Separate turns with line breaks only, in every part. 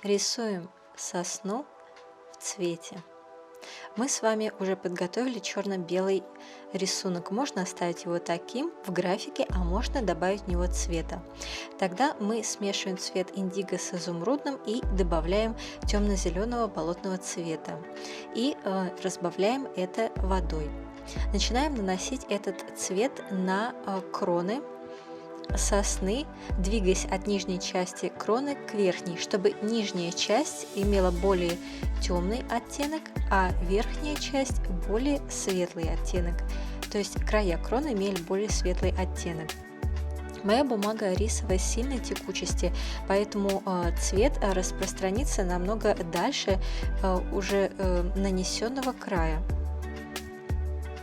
Рисуем сосну в цвете. Мы с вами уже подготовили черно-белый рисунок. Можно оставить его таким в графике, а можно добавить в него цвета. Тогда мы смешиваем цвет индиго с изумрудным и добавляем темно-зеленого болотного цвета. И разбавляем это водой. Начинаем наносить этот цвет на кроны сосны, двигаясь от нижней части кроны к верхней, чтобы нижняя часть имела более темный оттенок, а верхняя часть более светлый оттенок. То есть края кроны имели более светлый оттенок. Моя бумага рисовая сильной текучести, поэтому цвет распространится намного дальше уже нанесенного края.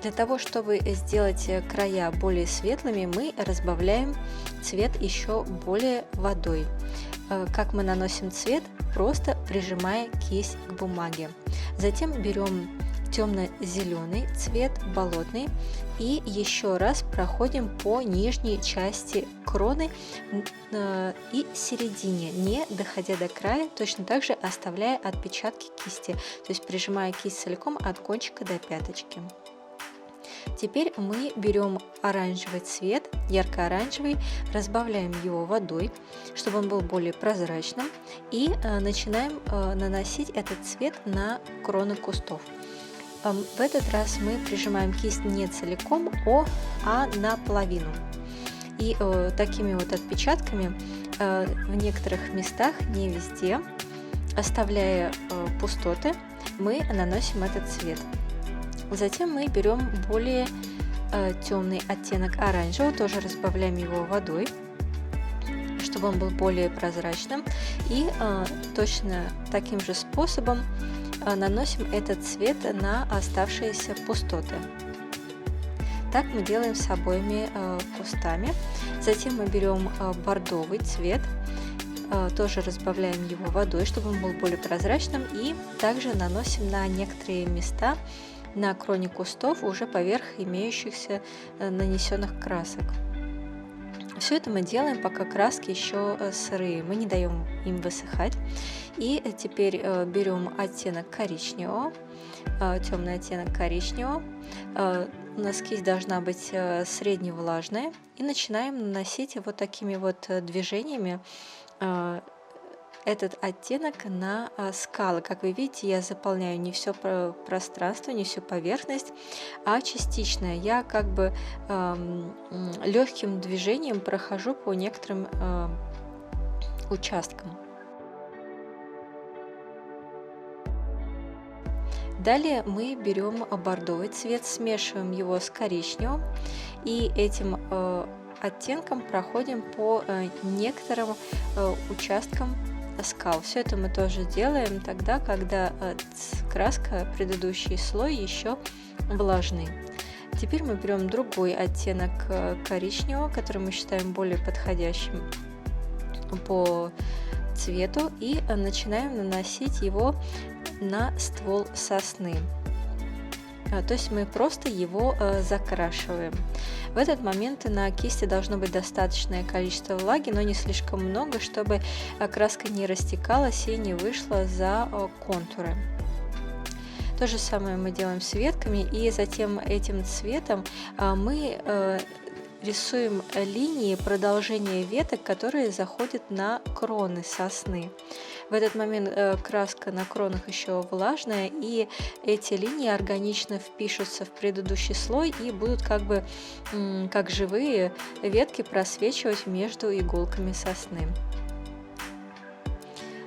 Для того, чтобы сделать края более светлыми, мы разбавляем цвет еще более водой. Как мы наносим цвет? Просто прижимая кисть к бумаге. Затем берем темно-зеленый цвет, болотный, и еще раз проходим по нижней части кроны и середине, не доходя до края, точно так же оставляя отпечатки кисти, то есть прижимая кисть целиком от кончика до пяточки. Теперь мы берем оранжевый цвет, ярко-оранжевый, разбавляем его водой, чтобы он был более прозрачным, и начинаем наносить этот цвет на кроны кустов. В этот раз мы прижимаем кисть не целиком, а наполовину. И такими вот отпечатками в некоторых местах, не везде, оставляя пустоты, мы наносим этот цвет. Затем мы берем более темный оттенок оранжевого, тоже разбавляем его водой, чтобы он был более прозрачным. И точно таким же способом наносим этот цвет на оставшиеся пустоты. Так мы делаем с обоими кустами. Затем мы берем бордовый цвет, тоже разбавляем его водой, чтобы он был более прозрачным, и также наносим на некоторые места на кроне кустов уже поверх имеющихся нанесенных красок. Все это мы делаем, пока краски еще сырые, мы не даем им высыхать. И теперь берем оттенок коричневого, темный оттенок коричневого. У нас кисть должна быть средневлажная, и начинаем наносить вот такими вот движениями этот оттенок на скалы. Как вы видите, я заполняю не все пространство, не всю поверхность, а частично. Я как бы легким движением прохожу по некоторым участкам. Далее мы берем бордовый цвет, смешиваем его с коричневым, и этим оттенком проходим по некоторым участкам скал. Все это мы тоже делаем тогда, когда краска, предыдущий слой еще влажный. Теперь мы берем другой оттенок коричневого, который мы считаем более подходящим по цвету, и начинаем наносить его на ствол сосны. То есть мы просто его закрашиваем. В этот момент на кисти должно быть достаточное количество влаги, но не слишком много, чтобы краска не растекалась и не вышла за контуры. То же самое мы делаем с ветками, и затем этим цветом мы рисуем линии продолжения веток, которые заходят на кроны сосны. В этот момент краска на кронах еще влажная, и эти линии органично впишутся в предыдущий слой и будут как живые ветки просвечивать между иголками сосны.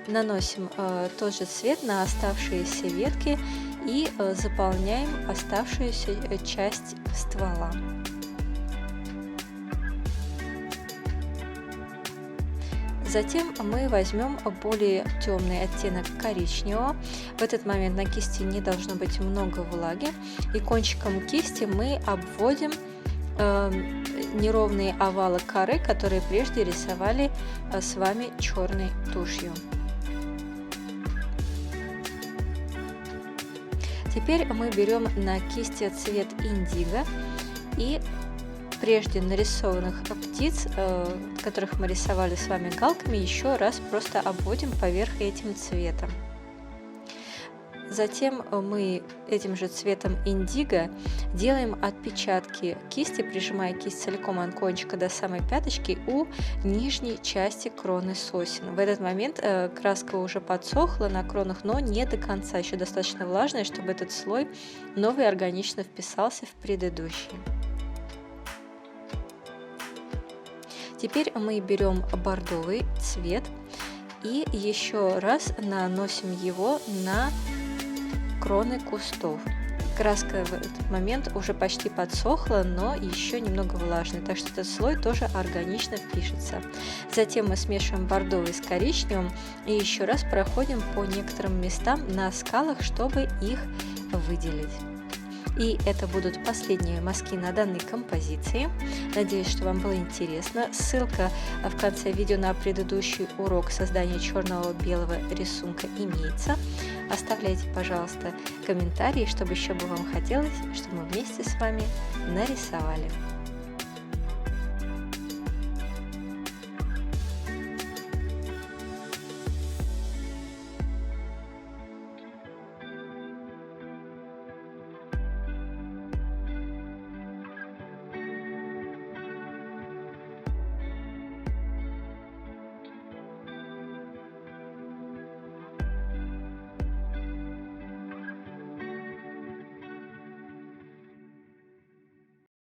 Наносим тот же цвет на оставшиеся ветки и заполняем оставшуюся часть ствола. Затем мы возьмем более темный оттенок коричневого. В этот момент на кисти не должно быть много влаги, и кончиком кисти мы обводим неровные овалы коры, которые прежде рисовали с вами черной тушью. Теперь мы берем на кисти цвет индиго и прежде нарисованных птиц, которых мы рисовали с вами галками, еще раз просто обводим поверх этим цветом. Затем мы этим же цветом индиго делаем отпечатки кисти, прижимая кисть целиком от кончика до самой пяточки у нижней части кроны сосен. В этот момент краска уже подсохла на кронах, но не до конца, еще достаточно влажная, чтобы этот слой новый органично вписался в предыдущий. Теперь мы берем бордовый цвет и еще раз наносим его на кроны кустов. Краска в этот момент уже почти подсохла, но еще немного влажная, так что этот слой тоже органично впишется. Затем мы смешиваем бордовый с коричневым и еще раз проходим по некоторым местам на скалах, чтобы их выделить. И это будут последние мазки на данной композиции. Надеюсь, что вам было интересно. Ссылка в конце видео на предыдущий урок создания черного белого рисунка имеется. Оставляйте, пожалуйста, комментарии, чтобы еще бы вам хотелось, чтобы мы вместе с вами нарисовали.